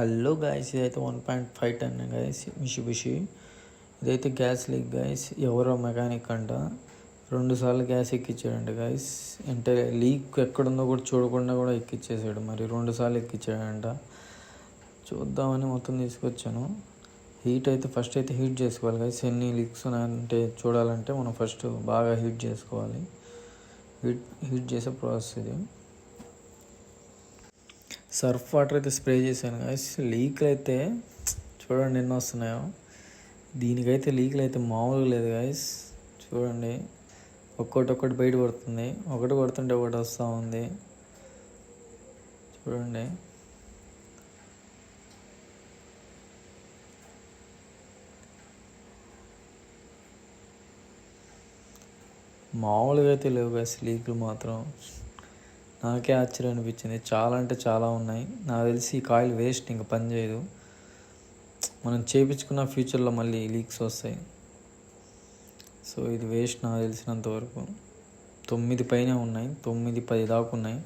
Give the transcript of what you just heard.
Hello guys, ఇదైతే 1.5 టన్ guys Mitsubishi. ఇదైతే gas leak guys. ఎవరో మెకానిక్ అంట 2 సార్లు గ్యాస్ ఎక్కించాడంట గాయస్. అంటే లీక్ ఎక్కడుందో కూడా చూడకుండా కూడా ఎక్కిచ్చేసాడు. మరి 2 సార్లు ఎక్కించాడంట. చూద్దామని మొత్తం తీసుకొచ్చాను. హీట్ అయితే ఫస్ట్ అయితే హీట్ చేసుకోవాలి గాయస్. ఎన్ని లీక్స్ ఉన్నాయంటే చూడాలంటే మనం ఫస్ట్ బాగా హీట్ చేసుకోవాలి. హీట్ చేసే ప్రాసెస్ ఇది. సర్ఫ్ వాటర్ అయితే స్ప్రే చేశాను గాయస్. లీక్లు అయితే చూడండి ఎన్ని వస్తున్నాయో. దీనికైతే లీక్లు అయితే మామూలుగా లేదు గాయస్. చూడండి ఒక్కటి బయట పడుతుంది. ఒకటి పడుతుంటే ఒకటి వస్తూ ఉంది. చూడండి మామూలుగా అయితే లేవు గాయస్ లీక్లు మాత్రం. నాకే ఆశ్చర్యం అనిపించింది. చాలా అంటే చాలా ఉన్నాయి. నాకు తెలిసి ఈ కాయిల్ వేస్ట్, ఇంకా పని చేయదు. మనం చేయించుకున్న ఫ్యూచర్లో మళ్ళీ లీక్స్ వస్తాయి. సో ఇది వేస్ట్ నాకు తెలిసినంత వరకు. 9 పైన ఉన్నాయి, 9-10 దాకా ఉన్నాయి.